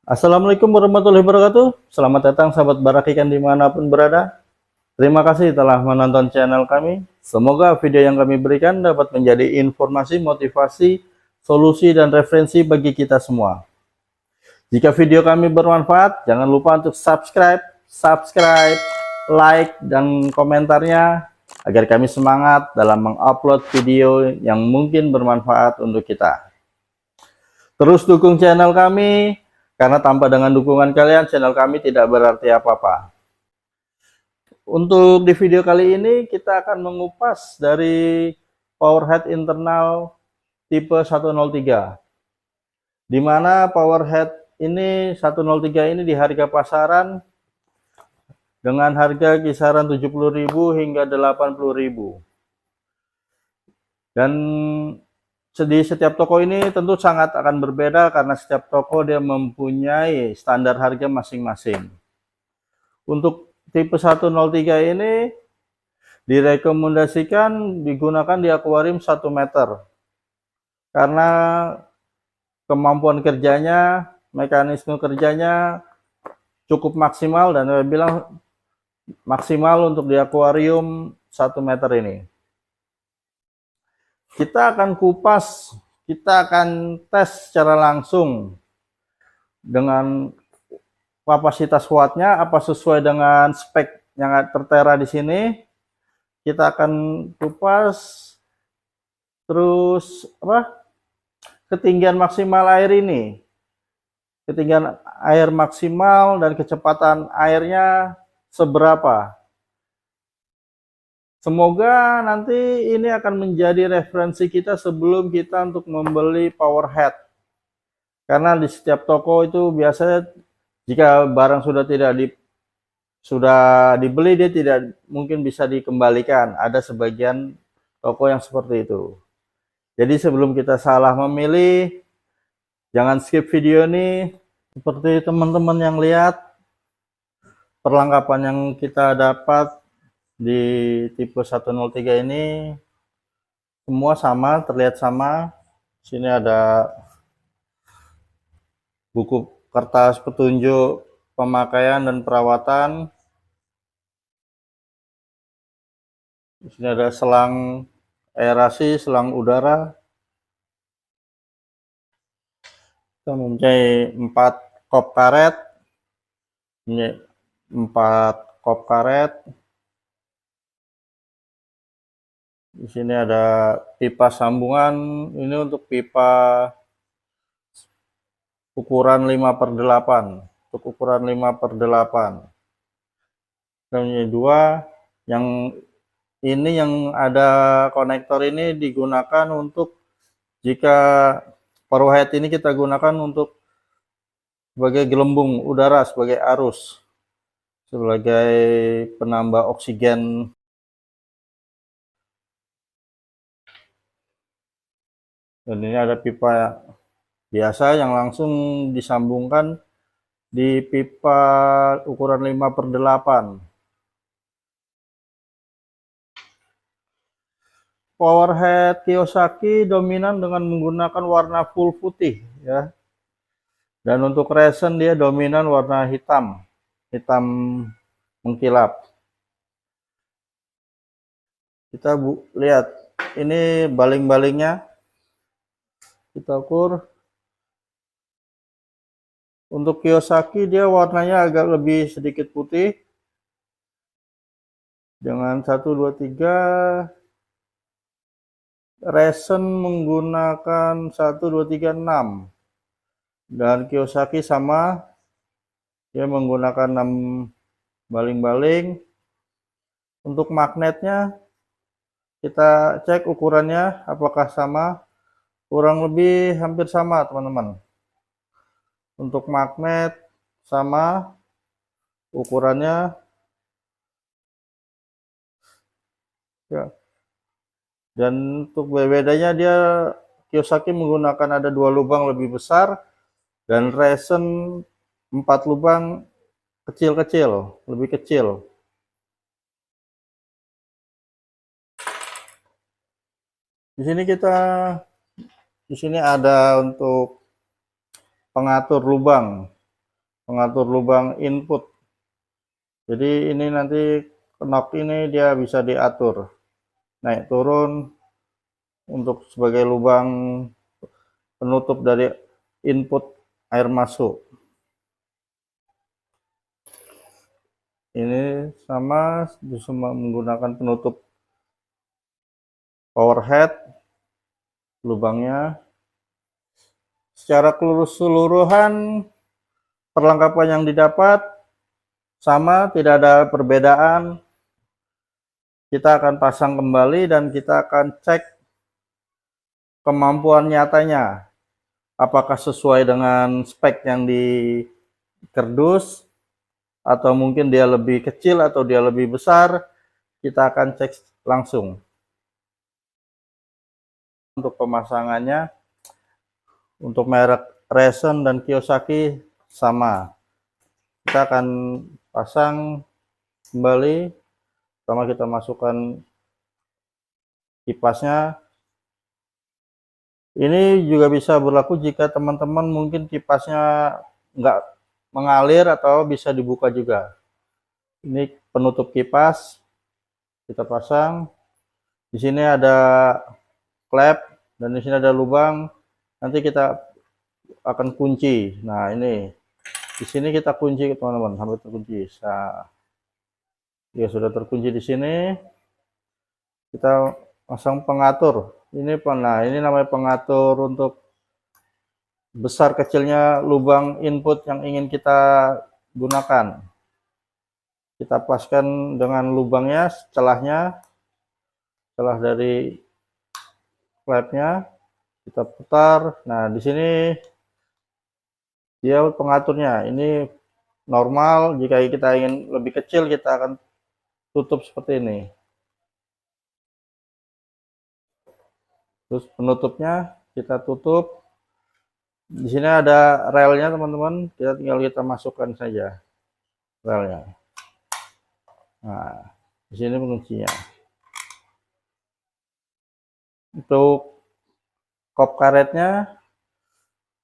Assalamualaikum warahmatullahi wabarakatuh. Selamat datang sahabat Barak Ikan dimanapun berada. Terima kasih telah menonton channel kami. Semoga video yang kami berikan dapat menjadi informasi, motivasi, solusi, dan referensi bagi kita semua. Jika video kami bermanfaat, jangan lupa untuk subscribe, like, dan komentarnya agar kami semangat dalam mengupload video yang mungkin bermanfaat untuk kita. Terus dukung channel kami, karena tanpa dengan dukungan kalian, channel kami tidak berarti apa-apa. Untuk di video kali ini, kita akan mengupas dari power head internal tipe 103. Di mana power head ini 103 ini di harga pasaran dengan harga kisaran 70.000 hingga 80.000. Dan di setiap toko ini tentu sangat akan berbeda karena setiap toko dia mempunyai standar harga masing-masing. Untuk tipe 103 ini direkomendasikan digunakan di akuarium 1 meter karena kemampuan kerjanya, mekanisme kerjanya cukup maksimal, dan saya bilang maksimal untuk di akuarium 1 meter ini. Kita akan kupas, kita akan tes secara langsung dengan kapasitas wattnya apa sesuai dengan spek yang tertera di sini. Kita akan kupas terus ketinggian maksimal air ini, ketinggian air maksimal dan kecepatan airnya seberapa. Semoga nanti ini akan menjadi referensi kita sebelum kita untuk membeli power head, karena di setiap toko itu biasanya jika barang sudah dibeli, dia tidak mungkin bisa dikembalikan. Ada sebagian toko yang seperti itu. Jadi sebelum kita salah memilih, jangan skip video ini. Seperti teman-teman yang lihat, perlengkapan yang kita dapat di tipe 103 ini semua sama, terlihat sama. Sini ada buku kertas petunjuk pemakaian dan perawatan. Di sini ada selang aerasi, selang udara. Kita mempunyai 4 kop karet. Ini 4 kop karet. Di sini ada pipa sambungan. Ini untuk pipa ukuran 5/8. Untuk ukuran 5/8. Ini 2. Yang ini yang ada konektor ini digunakan untuk jika power head ini kita gunakan untuk sebagai gelembung udara, sebagai arus, sebagai penambah oksigen. Dan ini ada pipa biasa yang langsung disambungkan di pipa ukuran 5/8. Power head Kiyosaki dominan dengan menggunakan warna full putih ya. Dan untuk resen dia dominan warna hitam, hitam mengkilap. Kita lihat ini baling-balingnya, kita ukur. Untuk Kiyosaki dia warnanya agak lebih sedikit putih dengan 1, 2, 3. Resen menggunakan 1, 2, 3, 6. Dan Kiyosaki sama, dia menggunakan 6 baling-baling. Untuk magnetnya kita cek ukurannya apakah sama, kurang lebih hampir sama teman-teman. Untuk magnet sama ukurannya ya. Dan untuk bedanya dia Kiyosaki menggunakan ada 2 lubang lebih besar dan resen 4 lubang kecil-kecil, lebih kecil. Di sini ada untuk pengatur lubang. pengatur lubang input. Jadi ini nanti knob ini dia bisa diatur naik turun untuk sebagai lubang penutup dari input air masuk. Ini sama bisa menggunakan penutup power head lubangnya. Secara keseluruhan perlengkapan yang didapat sama, tidak ada perbedaan. Kita akan pasang kembali dan kita akan cek kemampuan nyatanya. Apakah sesuai dengan spek yang di kardus, atau mungkin dia lebih kecil atau dia lebih besar. Kita akan cek langsung. Untuk pemasangannya, untuk merek Resen dan Kiyosaki sama. Kita akan pasang kembali. Pertama kita masukkan kipasnya. Ini juga bisa berlaku jika teman-teman mungkin kipasnya nggak mengalir atau bisa dibuka juga. Ini penutup kipas, kita pasang. Di sini ada klep dan di sini ada lubang. Nanti kita akan kunci. Nah ini di sini kita kunci teman-teman sampai terkunci. Nah, ya sudah terkunci di sini. Kita pasang pengatur. Ini namanya pengatur untuk besar kecilnya lubang input yang ingin kita gunakan. Kita paskan dengan lubangnya, setelah dari klepnya kita putar. Nah, di sini dia pengaturnya. Ini normal, jika kita ingin lebih kecil kita akan tutup seperti ini. Terus penutupnya kita tutup. Di sini ada relnya teman-teman, kita masukkan saja relnya. Nah, di sini penguncinya. Untuk kop karetnya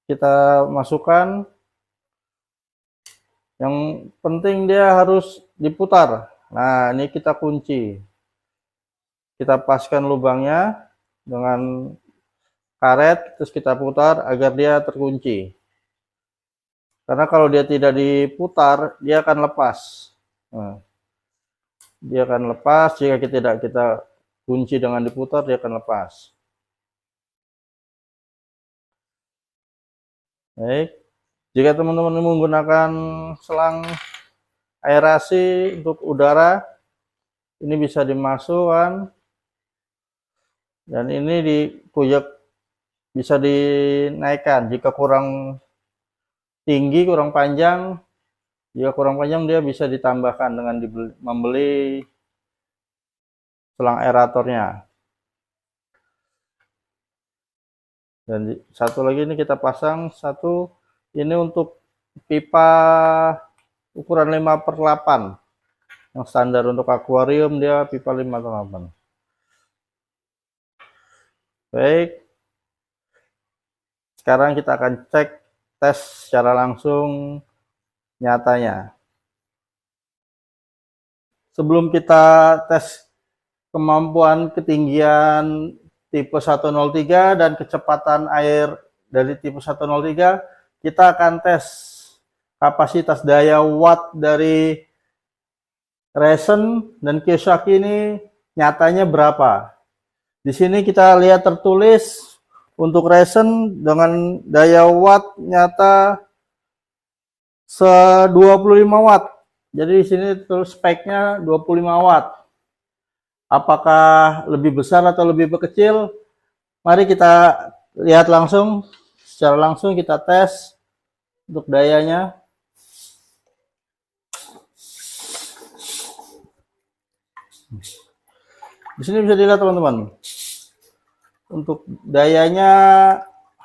kita masukkan. Yang penting dia harus diputar. Nah, ini kita kunci. Kita paskan lubangnya dengan karet, terus kita putar agar dia terkunci. Karena kalau dia tidak diputar, dia akan lepas. Nah, dia akan lepas jika tidak kita kunci dengan diputar, dia akan lepas. Baik, jika teman-teman menggunakan selang aerasi untuk udara, ini bisa dimasukkan. Dan ini bisa dinaikkan jika kurang tinggi, kurang panjang. Jika kurang panjang dia bisa ditambahkan dengan membeli selang aeratornya. Dan satu lagi ini kita pasang ini untuk pipa ukuran 5/8. Yang standar untuk akuarium dia pipa 5/8. Baik, sekarang kita akan cek tes secara langsung nyatanya. Sebelum kita tes kemampuan ketinggian tipe 103 dan kecepatan air dari tipe 103, kita akan tes kapasitas daya watt dari Resen dan Kiyosaki ini nyatanya berapa. Di sini kita lihat tertulis untuk Resen dengan daya watt nyata 25 watt. Jadi di sini terus speknya 25 watt. Apakah lebih besar atau lebih kecil? Mari kita lihat langsung. Secara langsung kita tes untuk dayanya. Di sini bisa dilihat teman-teman. Untuk dayanya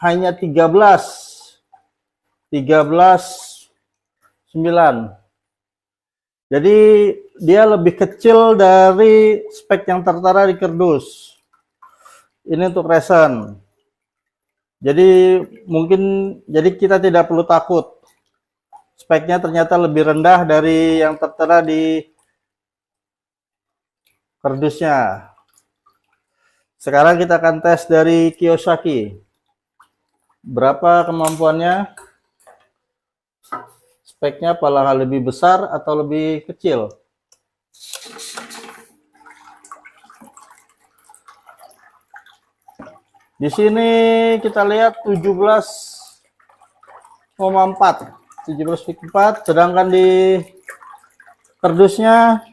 hanya 13,9. Jadi dia lebih kecil dari spek yang tertera di kardus. Ini untuk Resen. Jadi kita tidak perlu takut speknya ternyata lebih rendah dari yang tertera di kardusnya. Sekarang kita akan tes dari Kiyosaki. Berapa kemampuannya? Speknya apakah lebih besar atau lebih kecil? Di sini kita lihat 17,4, sedangkan di kardusnya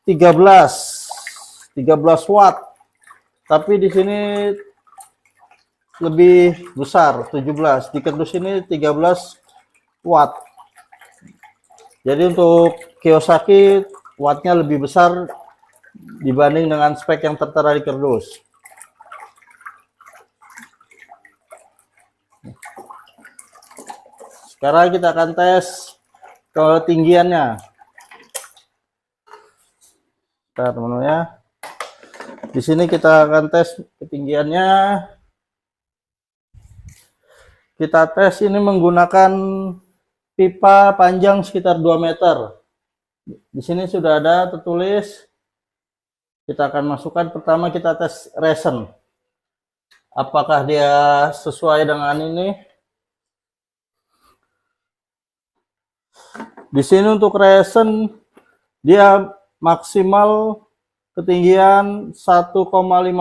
13 watt. Tapi di sini lebih besar, 17. Di kardus ini 13 watt. Jadi untuk Kiyosaki wattnya lebih besar dibanding dengan spek yang tertera di kardus. Sekarang kita akan tes ketinggiannya. Bentar ya. Di sini kita akan tes ketinggiannya. Kita tes ini menggunakan pipa panjang sekitar 2 meter. Di sini sudah ada tertulis. Kita akan masukkan, pertama kita tes resin. Apakah dia sesuai dengan ini? Di sini untuk resin dia maksimal ketinggian 1,5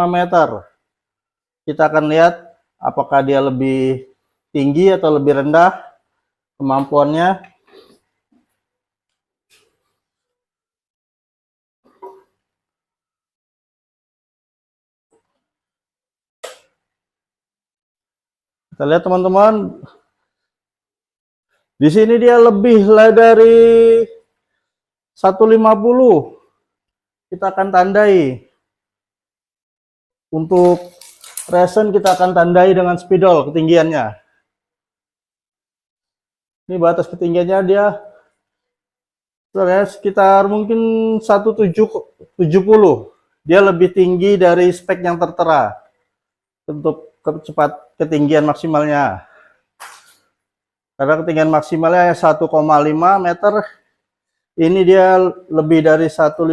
meter. Kita akan lihat apakah dia lebih tinggi atau lebih rendah kemampuannya. Kita lihat teman-teman. Di sini dia lebih dari 150. Kita akan tandai. Untuk resin kita akan tandai dengan spidol ketinggiannya. Ini batas ketinggiannya dia sekitar mungkin 170. Dia lebih tinggi dari spek yang tertera untuk ketinggian maksimalnya. Karena ketinggian maksimalnya 1,5 meter, ini dia lebih dari 150,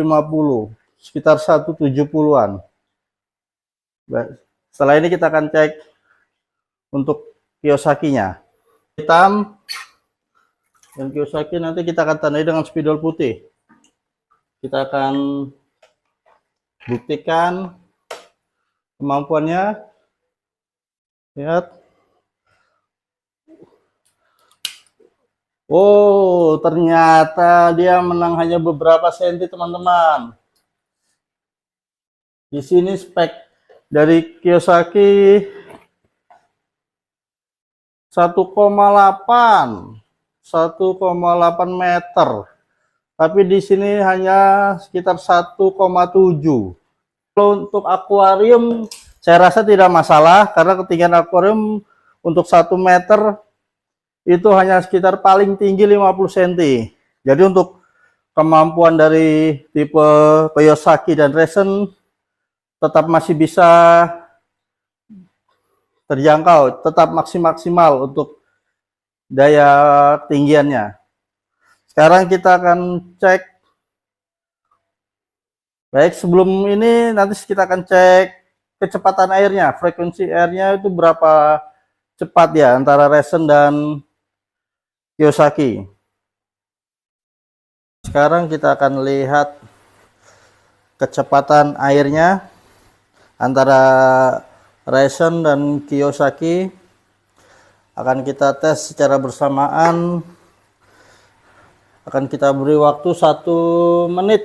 sekitar 170-an. Setelah ini kita akan cek untuk Kiyosaki-nya. Hitam dan Kiyosaki nanti kita akan tandai dengan spidol putih. Kita akan buktikan kemampuannya. Lihat. Oh, ternyata dia menang hanya beberapa senti, teman-teman. Di sini spek dari Kiyosaki 1,8 meter. Tapi di sini hanya sekitar 1,7. Kalau untuk akuarium saya rasa tidak masalah karena ketinggian akuarium untuk 1 meter itu hanya sekitar paling tinggi 50 cm. Jadi untuk kemampuan dari tipe Kiyosaki dan resin tetap masih bisa terjangkau, tetap maksimal untuk daya ketinggiannya. Sekarang kita akan cek. Baik, sebelum ini nanti kita akan cek kecepatan airnya, frekuensi airnya itu berapa cepat ya antara resin dan Kiyosaki. Sekarang kita akan lihat kecepatan airnya antara resin dan Kiyosaki. Akan kita tes secara bersamaan. Akan kita beri waktu 1 menit.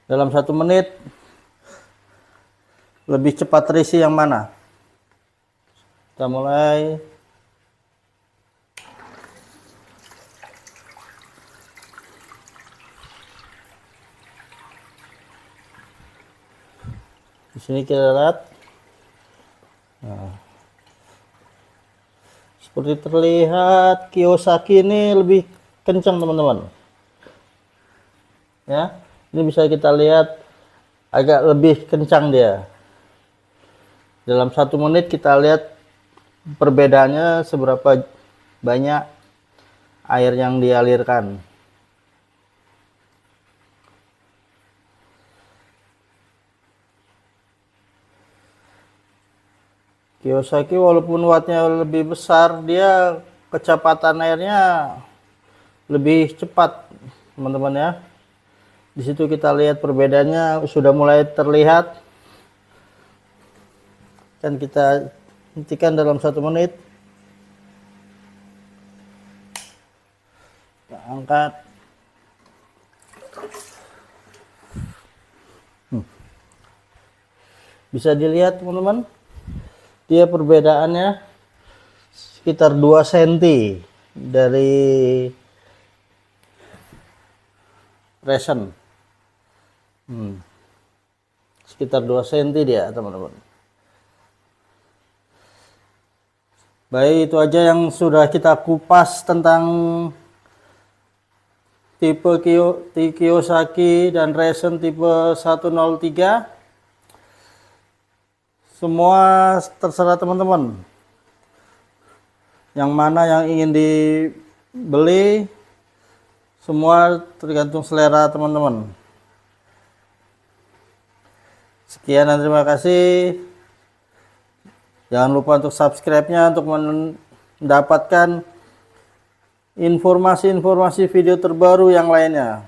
Dalam 1 menit lebih cepat terisi yang mana? Kita mulai. Di sini kita lihat. Nah, seperti terlihat Kiyosaki ini lebih kencang, teman-teman. Ya, ini bisa kita lihat agak lebih kencang dia. Dalam 1 menit kita lihat perbedaannya seberapa banyak air yang dialirkan. Kiyosaki walaupun wattnya lebih besar, dia kecepatan airnya lebih cepat, teman-teman ya. Di situ kita lihat perbedaannya sudah mulai terlihat. Dan kita hentikan dalam 1 menit. Kita angkat. Bisa dilihat teman-teman, dia perbedaannya sekitar 2 cm dari Resen. Sekitar 2 cm dia teman-teman. Baik, itu aja yang sudah kita kupas tentang tipe Kiyosaki dan Resen tipe 103. Semua terserah teman-teman, yang mana yang ingin dibeli, semua tergantung selera teman-teman. Sekian dan terima kasih. Jangan lupa untuk subscribe-nya untuk mendapatkan informasi-informasi video terbaru yang lainnya.